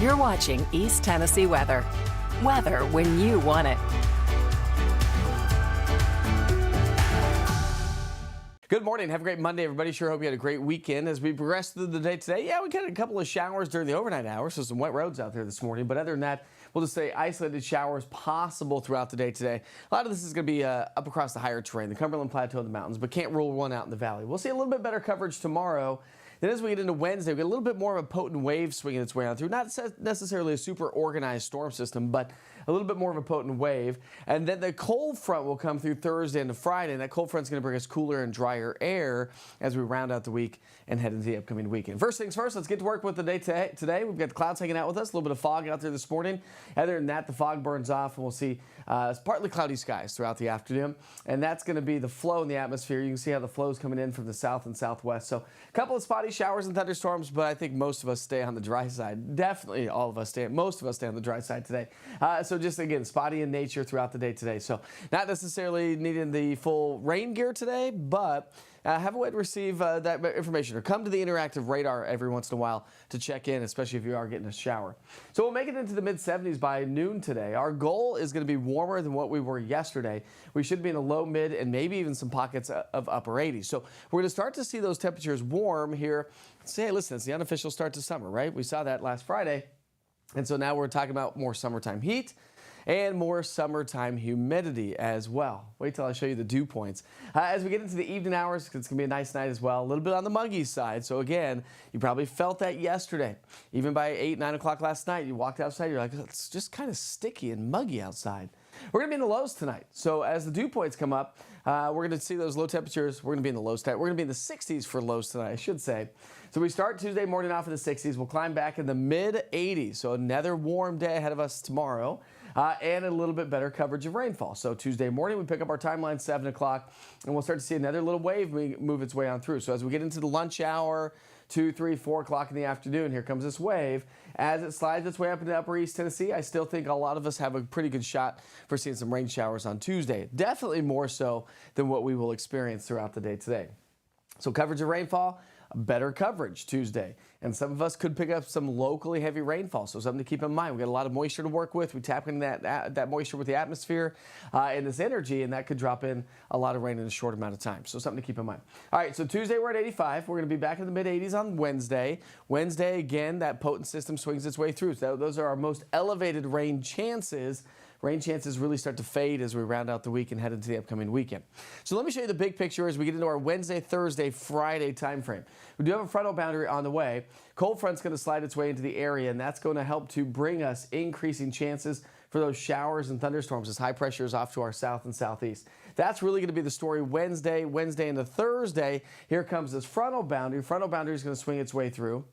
You're watching East Tennessee Weather. Weather when you want it. Good morning. Have a great Monday, everybody. Sure hope you had a great weekend. As we progress through the day today, we got a couple of showers during the overnight hours, so some wet roads out there this morning. But other than that, we'll just say isolated showers possible throughout the day today. A lot of this is going to be up across the higher terrain, the Cumberland Plateau and the mountains, but can't rule one out in the valley. We'll see a little bit better coverage tomorrow. Then as we get into Wednesday, we get a little bit more of a potent wave swinging its way on through. Not necessarily a super organized storm system, but a little bit more of a potent wave. And then the cold front will come through Thursday into Friday, and that cold front is going to bring us cooler and drier air as we round out the week and head into the upcoming weekend. First things first, let's get to work with the day today. We've got the clouds hanging out with us, a little bit of fog out there this morning. Other than that, the fog burns off, and we'll see partly cloudy skies throughout the afternoon. And that's going to be the flow in the atmosphere. You can see how the flow is coming in from the south and southwest. So a couple of spotty showers and thunderstorms, but I think most of us stay on the dry side. Definitely most of us stay on the dry side today. So just again, spotty in nature throughout the day today. So not necessarily needing the full rain gear today, but have a way to receive that information or come to the interactive radar every once in a while to check in, especially if you are getting a shower. So we'll make it into the mid-70s by noon today. Our goal is going to be warmer than what we were yesterday. We should be in the low, mid, and maybe even some pockets of upper 80s. So we're going to start to see those temperatures warm here. Say, hey, listen, it's the unofficial start to summer, right? We saw that last Friday. And so now we're talking about more summertime heat and more summertime humidity as well. Wait till I show you the dew points. As we get into the evening hours, it's going to be a nice night as well. A little bit on the muggy side. So again, you probably felt that yesterday. Even by 8, 9 o'clock last night, you walked outside, you're like, it's just kind of sticky and muggy outside. We're going to be in the lows tonight. So as the dew points come up, we're going to see those low temperatures. We're going to be in the lows tonight. We're going to be in the 60s for lows tonight, I should say. So we start Tuesday morning off in the 60s. We'll climb back in the mid-80s. So another warm day ahead of us tomorrow. And a little bit better coverage of rainfall. So Tuesday morning, we pick up our timeline 7 o'clock, and we'll start to see another little wave move its way on through. So as we get into the lunch hour, 2, 3, 4 o'clock in the afternoon, here comes this wave. As it slides its way up into upper East Tennessee, I still think a lot of us have a pretty good shot for seeing some rain showers on Tuesday. Definitely more so than what we will experience throughout the day today. So coverage of rainfall, better coverage Tuesday. And some of us could pick up some locally heavy rainfall, so something to keep in mind. We got a lot of moisture to work with. We tap into that moisture with the atmosphere and this energy, and that could drop in a lot of rain in a short amount of time. So something to keep in mind. All right, so Tuesday we're at 85. We're going to be back in the mid-80s on Wednesday. Wednesday, again, that potent system swings its way through. So those are our most elevated rain chances. Rain chances really start to fade as we round out the week and head into the upcoming weekend. So let me show you the big picture as we get into our Wednesday, Thursday, Friday time frame. We do have a frontal boundary on the way. Cold front's going to slide its way into the area, and that's going to help to bring us increasing chances for those showers and thunderstorms as high pressure is off to our south and southeast. That's really going to be the story Wednesday into Thursday. Here comes this frontal boundary. Frontal boundary is going to swing its way through.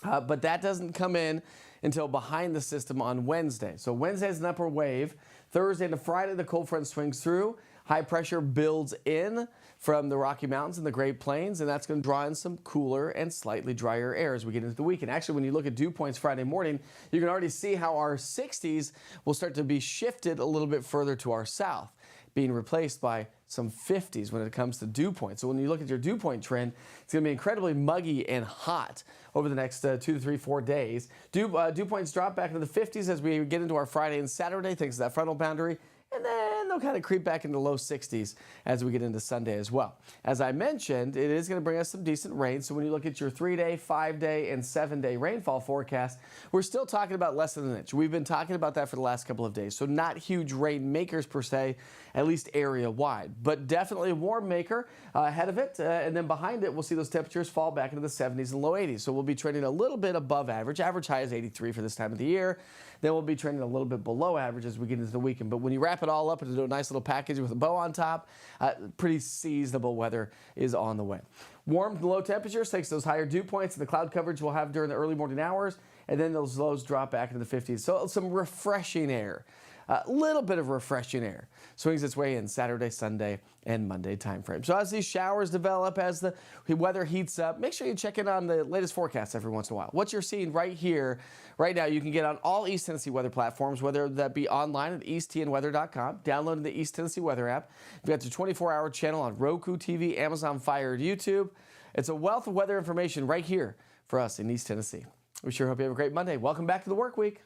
But that doesn't come in until behind the system on Wednesday. So Wednesday is an upper wave. Thursday to Friday, the cold front swings through. High pressure builds in from the Rocky Mountains and the Great Plains, and that's going to draw in some cooler and slightly drier air as we get into the weekend. Actually, when you look at dew points Friday morning, you can already see how our 60s will start to be shifted a little bit further to our south, being replaced by some 50s when it comes to dew points. So when you look at your dew point trend, it's going to be incredibly muggy and hot over the next 2 to 3, 4 days. Dew points drop back into the 50s as we get into our Friday and Saturday, thanks to that frontal boundary. And then they'll kind of creep back into low 60s as we get into Sunday as well. As I mentioned, it is going to bring us some decent rain. So when you look at your 3-day, 5-day, and 7-day rainfall forecast, we're still talking about less than an inch. We've been talking about that for the last couple of days. So not huge rain makers per se, at least area wide, but definitely a warm maker ahead of it. And then behind it, we'll see those temperatures fall back into the 70s and low 80s. So we'll be trending a little bit above average. Average high is 83 for this time of the year. Then we'll be trending a little bit below average as we get into the weekend. But when you wrap it all up into a nice little package with a bow on top, pretty seasonable weather is on the way. Warm to low temperatures takes those higher dew points and the cloud coverage we'll have during the early morning hours, and then those lows drop back into the 50s. So some refreshing air. A little bit of refreshing air swings its way in Saturday, Sunday, and Monday timeframe. So as these showers develop, as the weather heats up, make sure you check in on the latest forecast every once in a while. What you're seeing right here, right now, you can get on all East Tennessee weather platforms, whether that be online at easttnweather.com, downloading the East Tennessee Weather app. You've got your 24-hour channel on Roku TV, Amazon Fire, YouTube. It's a wealth of weather information right here for us in East Tennessee. We sure hope you have a great Monday. Welcome back to the work week.